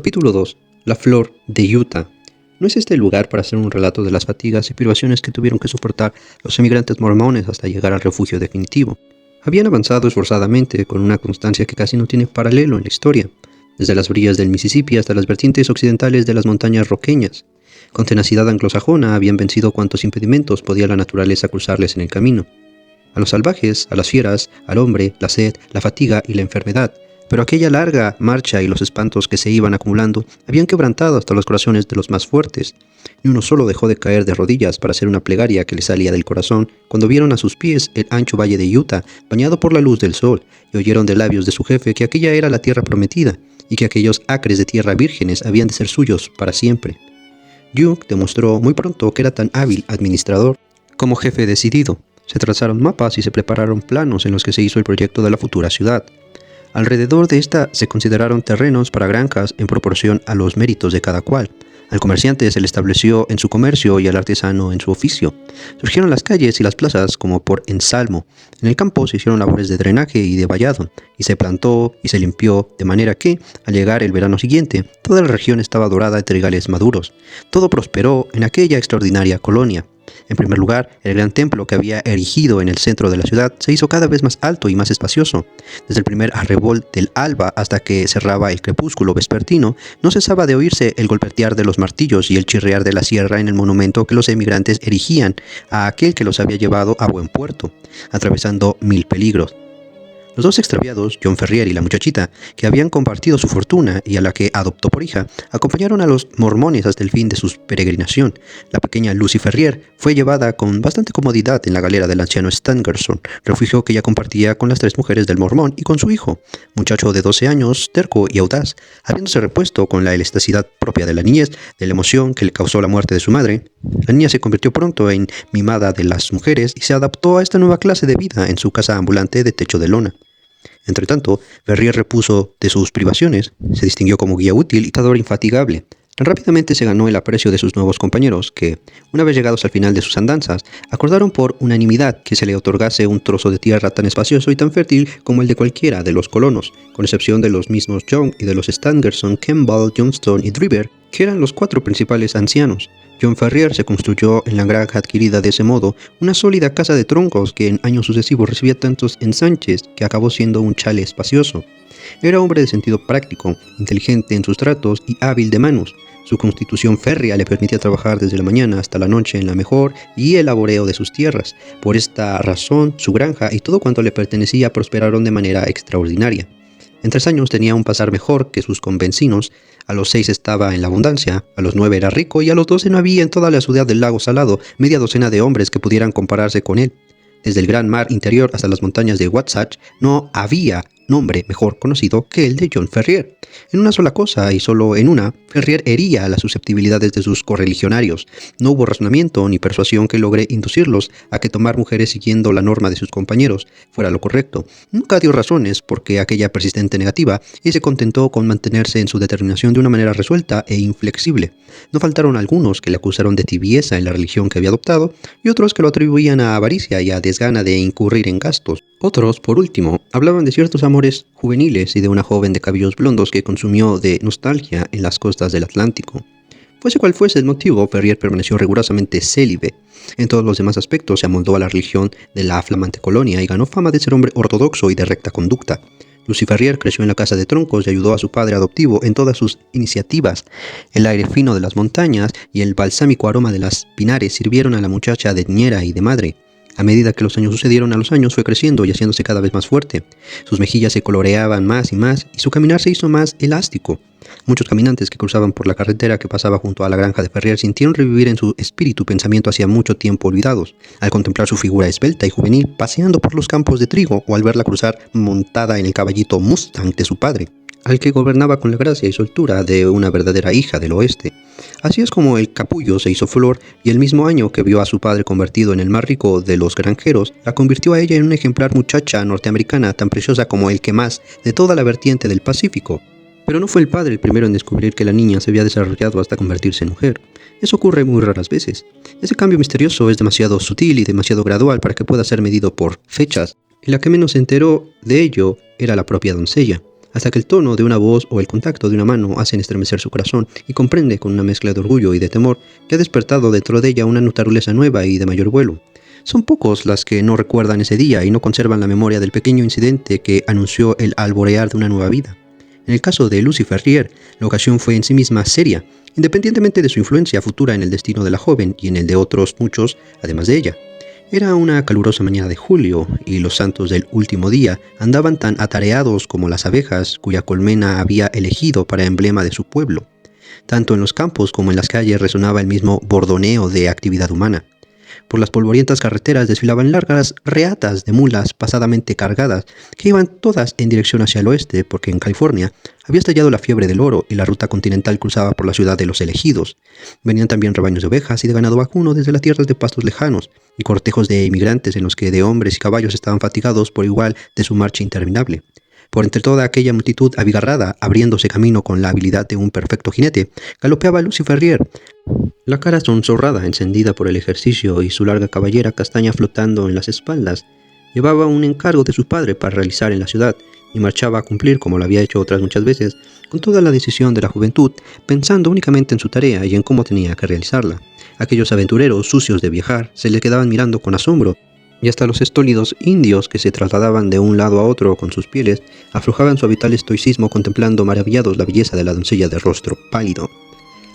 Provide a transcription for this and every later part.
Capítulo 2. La flor de Utah. ¿No es este el lugar para hacer un relato de las fatigas y privaciones que tuvieron que soportar los emigrantes mormones hasta llegar al refugio definitivo? Habían avanzado esforzadamente con una constancia que casi no tiene paralelo en la historia, desde las orillas del Mississippi hasta las vertientes occidentales de las montañas roqueñas. Con tenacidad anglosajona habían vencido cuantos impedimentos podía la naturaleza cruzarles en el camino. A los salvajes, a las fieras, al hombre, la sed, la fatiga y la enfermedad. Pero aquella larga marcha y los espantos que se iban acumulando habían quebrantado hasta los corazones de los más fuertes, y uno solo dejó de caer de rodillas para hacer una plegaria que le salía del corazón cuando vieron a sus pies el ancho valle de Utah bañado por la luz del sol, y oyeron de labios de su jefe que aquella era la tierra prometida, y que aquellos acres de tierra vírgenes habían de ser suyos para siempre. Duke demostró muy pronto que era tan hábil administrador como jefe decidido. Se trazaron mapas y se prepararon planos en los que se hizo el proyecto de la futura ciudad. Alrededor de esta se consideraron terrenos para granjas en proporción a los méritos de cada cual. Al comerciante se le estableció en su comercio y al artesano en su oficio. Surgieron las calles y las plazas como por ensalmo. En el campo se hicieron labores de drenaje y de vallado, y se plantó y se limpió, de manera que, al llegar el verano siguiente, toda la región estaba dorada de trigales maduros. Todo prosperó en aquella extraordinaria colonia. En primer lugar, el gran templo que había erigido en el centro de la ciudad se hizo cada vez más alto y más espacioso. Desde el primer arrebol del alba hasta que cerraba el crepúsculo vespertino, no cesaba de oírse el golpetear de los martillos y el chirriar de la sierra en el monumento que los emigrantes erigían a aquel que los había llevado a buen puerto, atravesando 1000 peligros. Los dos extraviados, John Ferrier y la muchachita, que habían compartido su fortuna y a la que adoptó por hija, acompañaron a los mormones hasta el fin de su peregrinación. La pequeña Lucy Ferrier fue llevada con bastante comodidad en la galera del anciano Stangerson, refugio que ella compartía con las 3 mujeres del mormón y con su hijo, muchacho de 12 años, terco y audaz, habiéndose repuesto con la elasticidad propia de la niñez, de la emoción que le causó la muerte de su madre. La niña se convirtió pronto en mimada de las mujeres y se adaptó a esta nueva clase de vida en su casa ambulante de techo de lona. Entretanto, Ferrier repuso de sus privaciones, se distinguió como guía útil y tador infatigable. Rápidamente se ganó el aprecio de sus nuevos compañeros que, una vez llegados al final de sus andanzas, acordaron por unanimidad que se le otorgase un trozo de tierra tan espacioso y tan fértil como el de cualquiera de los colonos, con excepción de los mismos Young y de los Stangerson, Campbell, Johnston y Driver, que eran los 4 principales ancianos. John Ferrier se construyó en la granja adquirida de ese modo una sólida casa de troncos que en años sucesivos recibía tantos ensanches que acabó siendo un chale espacioso. Era hombre de sentido práctico, inteligente en sus tratos y hábil de manos. Su constitución férrea le permitía trabajar desde la mañana hasta la noche en la mejor y el laboreo de sus tierras. Por esta razón, su granja y todo cuanto le pertenecía prosperaron de manera extraordinaria. En 3 años tenía un pasar mejor que sus convecinos, a los 6 estaba en la abundancia, a los 9 era rico y a los 12 no había en toda la ciudad del lago Salado media docena de hombres que pudieran compararse con él. Desde el gran mar interior hasta las montañas de Wasatch no había nombre mejor conocido que el de John Ferrier. En una sola cosa y solo en una, Ferrier hería las susceptibilidades de sus correligionarios. No hubo razonamiento ni persuasión que logre inducirlos a que tomar mujeres siguiendo la norma de sus compañeros fuera lo correcto. Nunca dio razones porque aquella persistente negativa y se contentó con mantenerse en su determinación de una manera resuelta e inflexible. No faltaron algunos que le acusaron de tibieza en la religión que había adoptado y otros que lo atribuían a avaricia y a desgana de incurrir en gastos. Otros, por último, hablaban de ciertos amores juveniles y de una joven de cabellos blondos que consumió de nostalgia en las costas del Atlántico. Fuese cual fuese el motivo, Ferrier permaneció rigurosamente célibe. En todos los demás aspectos se amoldó a la religión de la flamante colonia y ganó fama de ser hombre ortodoxo y de recta conducta. Lucy Ferrier creció en la casa de troncos y ayudó a su padre adoptivo en todas sus iniciativas. El aire fino de las montañas y el balsámico aroma de las pinares sirvieron a la muchacha de niñera y de madre. A medida que los años sucedieron a los años, fue creciendo y haciéndose cada vez más fuerte. Sus mejillas se coloreaban más y más, y su caminar se hizo más elástico. Muchos caminantes que cruzaban por la carretera que pasaba junto a la granja de Ferrier sintieron revivir en su espíritu pensamientos hacía mucho tiempo olvidados, al contemplar su figura esbelta y juvenil paseando por los campos de trigo o al verla cruzar montada en el caballito Mustang de su padre, al que gobernaba con la gracia y soltura de una verdadera hija del oeste. Así es como el capullo se hizo flor, y el mismo año que vio a su padre convertido en el más rico de los granjeros, la convirtió a ella en una ejemplar muchacha norteamericana tan preciosa como el que más de toda la vertiente del Pacífico. Pero no fue el padre el primero en descubrir que la niña se había desarrollado hasta convertirse en mujer. Eso ocurre muy raras veces. Ese cambio misterioso es demasiado sutil y demasiado gradual para que pueda ser medido por fechas, y la que menos se enteró de ello era la propia doncella. hasta que el tono de una voz o el contacto de una mano hacen estremecer su corazón y comprende con una mezcla de orgullo y de temor que ha despertado dentro de ella una naturaleza nueva y de mayor vuelo. Son pocos las que no recuerdan ese día y no conservan la memoria del pequeño incidente que anunció el alborear de una nueva vida. En el caso de Lucy Ferrier, la ocasión fue en sí misma seria, independientemente de su influencia futura en el destino de la joven y en el de otros muchos, además de ella. Era una calurosa mañana de julio, y los santos del último día andaban tan atareados como las abejas cuya colmena había elegido para emblema de su pueblo. Tanto en los campos como en las calles resonaba el mismo bordoneo de actividad humana. Por las polvorientas carreteras desfilaban largas reatas de mulas pasadamente cargadas que iban todas en dirección hacia el oeste, porque en California había estallado la fiebre del oro y la ruta continental cruzaba por la ciudad de los elegidos. Venían también rebaños de ovejas y de ganado vacuno desde las tierras de pastos lejanos, y cortejos de inmigrantes en los que de hombres y caballos estaban fatigados por igual de su marcha interminable. Por entre toda aquella multitud abigarrada, abriéndose camino con la habilidad de un perfecto jinete, galopeaba Lucy Ferrier, la cara sonzorrada, encendida por el ejercicio y su larga cabellera castaña flotando en las espaldas. Llevaba un encargo de su padre para realizar en la ciudad y marchaba a cumplir, como lo había hecho otras muchas veces, con toda la decisión de la juventud, pensando únicamente en su tarea y en cómo tenía que realizarla. Aquellos aventureros sucios de viajar se le quedaban mirando con asombro, y hasta los estólidos indios que se trasladaban de un lado a otro con sus pieles aflojaban su habitual estoicismo contemplando maravillados la belleza de la doncella de rostro pálido.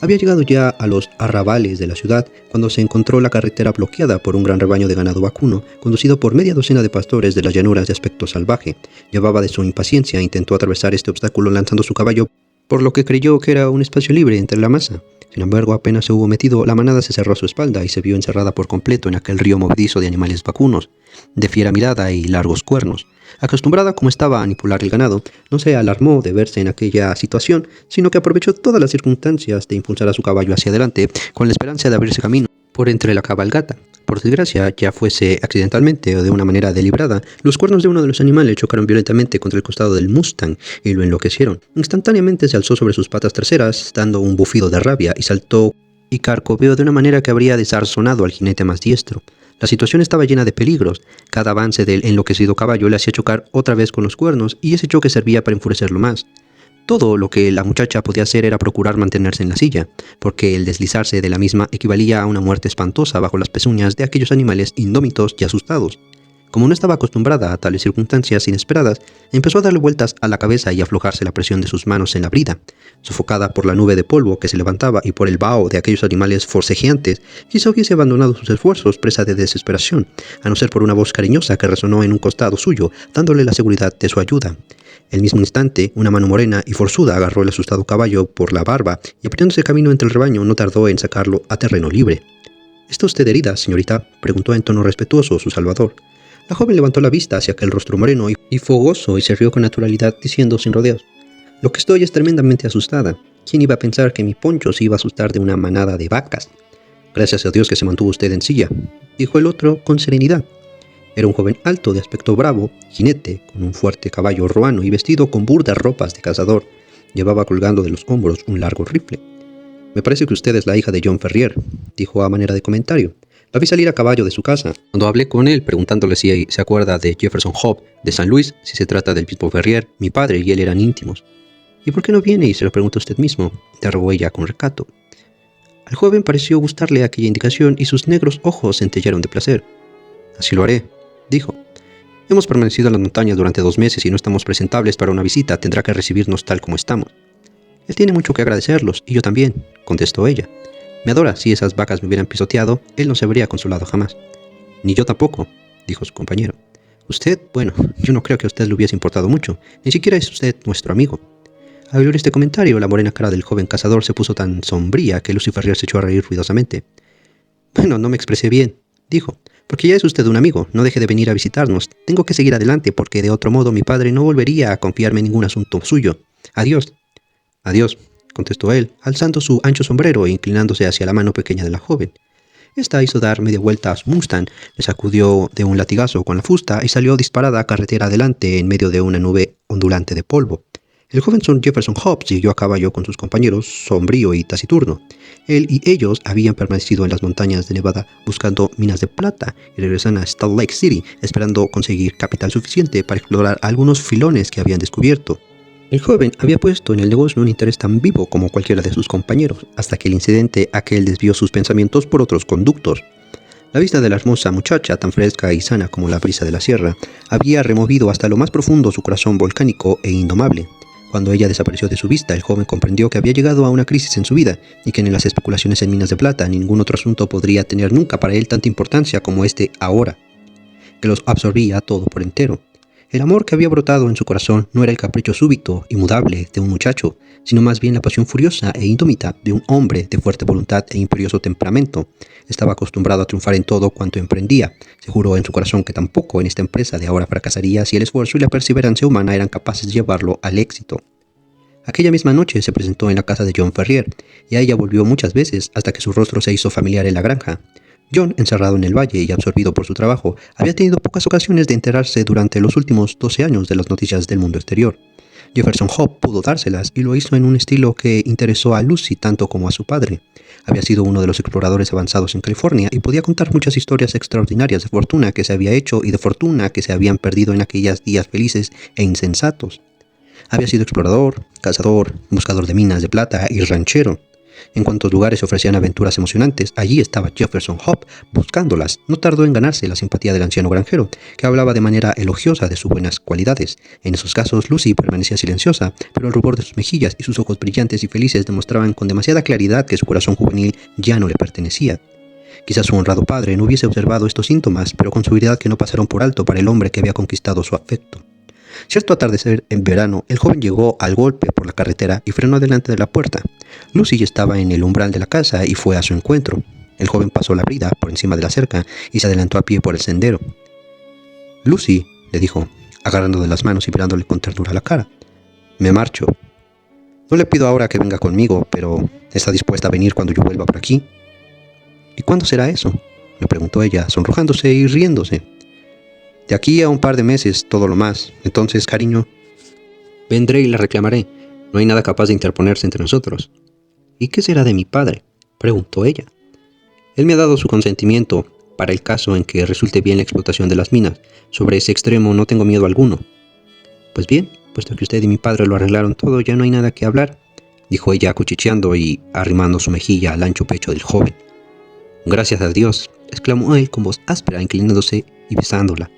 Había llegado ya a los arrabales de la ciudad cuando se encontró la carretera bloqueada por un gran rebaño de ganado vacuno, conducido por media docena de pastores de las llanuras de aspecto salvaje. Llevaba de su impaciencia e intentó atravesar este obstáculo lanzando su caballo, por lo que creyó que era un espacio libre entre la masa. Sin embargo, apenas se hubo metido, la manada se cerró a su espalda y se vio encerrada por completo en aquel río movedizo de animales vacunos, de fiera mirada y largos cuernos. Acostumbrada como estaba a manipular el ganado, no se alarmó de verse en aquella situación, sino que aprovechó todas las circunstancias de impulsar a su caballo hacia adelante, con la esperanza de abrirse camino por entre la cabalgata. Por desgracia, ya fuese accidentalmente o de una manera deliberada, los cuernos de uno de los animales chocaron violentamente contra el costado del Mustang y lo enloquecieron. Instantáneamente se alzó sobre sus patas traseras, dando un bufido de rabia, y saltó y carcopeó de una manera que habría desarzonado al jinete más diestro. La situación estaba llena de peligros. Cada avance del enloquecido caballo le hacía chocar otra vez con los cuernos, y ese choque servía para enfurecerlo más. Todo lo que la muchacha podía hacer era procurar mantenerse en la silla, porque el deslizarse de la misma equivalía a una muerte espantosa bajo las pezuñas de aquellos animales indómitos y asustados. Como no estaba acostumbrada a tales circunstancias inesperadas, empezó a darle vueltas a la cabeza y a aflojarse la presión de sus manos en la brida. Sofocada por la nube de polvo que se levantaba y por el vaho de aquellos animales forcejeantes, quizá hubiese abandonado sus esfuerzos presa de desesperación, a no ser por una voz cariñosa que resonó en un costado suyo, dándole la seguridad de su ayuda. El mismo instante, una mano morena y forzuda agarró el asustado caballo por la barba y, abriéndose camino entre el rebaño, no tardó en sacarlo a terreno libre. ¿Está usted herida, señorita?, preguntó en tono respetuoso su salvador. La joven levantó la vista hacia aquel rostro moreno y fogoso y se rió con naturalidad, diciendo sin rodeos: «Lo que estoy es tremendamente asustada. ¿Quién iba a pensar que mi Poncho se iba a asustar de una manada de vacas?» «Gracias a Dios que se mantuvo usted en silla», dijo el otro con serenidad. Era un joven alto, de aspecto bravo, jinete, con un fuerte caballo ruano y vestido con burdas ropas de cazador. Llevaba colgando de los hombros un largo rifle. «Me parece que usted es la hija de John Ferrier», dijo a manera de comentario. «La vi salir a caballo de su casa. Cuando hablé con él preguntándole si se acuerda de Jefferson Hope de San Luis, si se trata del mismo Ferrier, mi padre y él eran íntimos». «¿Y por qué no viene y se lo pregunta usted mismo?», interrogó ella con recato. Al joven pareció gustarle aquella indicación y sus negros ojos centellaron de placer. «Así lo haré», dijo. «Hemos permanecido en las montañas durante 2 meses y no estamos presentables para una visita. Tendrá que recibirnos tal como estamos». «Él tiene mucho que agradecerlos, y yo también», contestó ella. «Me adora. Si esas vacas me hubieran pisoteado, él no se habría consolado jamás». «Ni yo tampoco», dijo su compañero. «Usted, bueno, yo no creo que a usted le hubiese importado mucho. Ni siquiera es usted nuestro amigo». Al oír este comentario, la morena cara del joven cazador se puso tan sombría que Lucy Ferrier se echó a reír ruidosamente. «Bueno, no me expresé bien», dijo. «Porque ya es usted un amigo. No deje de venir a visitarnos. Tengo que seguir adelante porque de otro modo mi padre no volvería a confiarme ningún asunto suyo. Adiós». «Adiós», contestó él, alzando su ancho sombrero e inclinándose hacia la mano pequeña de la joven. Esta hizo dar media vuelta a su Mustang, le sacudió de un latigazo con la fusta y salió disparada carretera adelante en medio de una nube ondulante de polvo. El joven Jefferson Hope siguió a caballo con sus compañeros, sombrío y taciturno. Él y ellos habían permanecido en las montañas de Nevada buscando minas de plata y regresan a Salt Lake City esperando conseguir capital suficiente para explorar algunos filones que habían descubierto. El joven había puesto en el negocio un interés tan vivo como cualquiera de sus compañeros, hasta que el incidente aquel desvió sus pensamientos por otros conductos. La vista de la hermosa muchacha, tan fresca y sana como la brisa de la sierra, había removido hasta lo más profundo su corazón volcánico e indomable. Cuando ella desapareció de su vista, el joven comprendió que había llegado a una crisis en su vida y que en las especulaciones en minas de plata ningún otro asunto podría tener nunca para él tanta importancia como este ahora, que los absorbía todo por entero. El amor que había brotado en su corazón no era el capricho súbito y mudable de un muchacho, sino más bien la pasión furiosa e indómita de un hombre de fuerte voluntad e imperioso temperamento. Estaba acostumbrado a triunfar en todo cuanto emprendía. Se juró en su corazón que tampoco en esta empresa de ahora fracasaría si el esfuerzo y la perseverancia humana eran capaces de llevarlo al éxito. Aquella misma noche se presentó en la casa de John Ferrier, y a ella volvió muchas veces hasta que su rostro se hizo familiar en la granja. John, encerrado en el valle y absorbido por su trabajo, había tenido pocas ocasiones de enterarse durante los últimos 12 años de las noticias del mundo exterior. Jefferson Hope pudo dárselas y lo hizo en un estilo que interesó a Lucy tanto como a su padre. Había sido uno de los exploradores avanzados en California y podía contar muchas historias extraordinarias de fortuna que se había hecho y de fortuna que se habían perdido en aquellos días felices e insensatos. Había sido explorador, cazador, buscador de minas de plata y ranchero. En cuantos lugares se ofrecían aventuras emocionantes, allí estaba Jefferson Hope buscándolas. No tardó en ganarse la simpatía del anciano granjero, que hablaba de manera elogiosa de sus buenas cualidades. En esos casos, Lucy permanecía silenciosa, pero el rubor de sus mejillas y sus ojos brillantes y felices demostraban con demasiada claridad que su corazón juvenil ya no le pertenecía. Quizás su honrado padre no hubiese observado estos síntomas, pero con seguridad que no pasaron por alto para el hombre que había conquistado su afecto. Cierto atardecer en verano, el joven llegó al golpe por la carretera y frenó delante de la puerta. Lucy estaba en el umbral de la casa y fue a su encuentro. El joven pasó la brida por encima de la cerca y se adelantó a pie por el sendero. «Lucy», le dijo, agarrando de las manos y mirándole con ternura a la cara, «me marcho. No le pido ahora que venga conmigo, pero ¿está dispuesta a venir cuando yo vuelva por aquí?» «¿Y cuándo será eso?», le preguntó ella, sonrojándose y riéndose. «De aquí a un par de meses, todo lo más. Entonces, cariño, vendré y la reclamaré. No hay nada capaz de interponerse entre nosotros». «¿Y qué será de mi padre?», preguntó ella. «Él me ha dado su consentimiento para el caso en que resulte bien la explotación de las minas. Sobre ese extremo no tengo miedo alguno». «Pues bien, puesto que usted y mi padre lo arreglaron todo, ya no hay nada que hablar», dijo ella cuchicheando y arrimando su mejilla al ancho pecho del joven. «Gracias a Dios», exclamó él con voz áspera, inclinándose y besándola.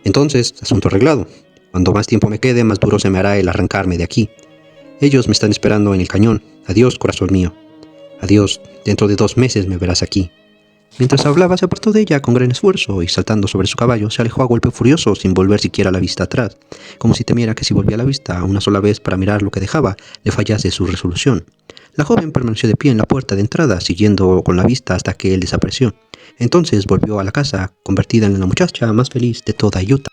«Entonces, asunto arreglado. Cuando más tiempo me quede, más duro se me hará el arrancarme de aquí. Ellos me están esperando en el cañón. Adiós, corazón mío. Adiós, dentro de 2 meses me verás aquí». Mientras hablaba, se apartó de ella con gran esfuerzo y, saltando sobre su caballo, se alejó a golpe furioso sin volver siquiera la vista atrás, como si temiera que si volvía la vista una sola vez para mirar lo que dejaba, le fallase su resolución. La joven permaneció de pie en la puerta de entrada, siguiendo con la vista hasta que él desapareció. Entonces volvió a la casa, convertida en la muchacha más feliz de toda Utah.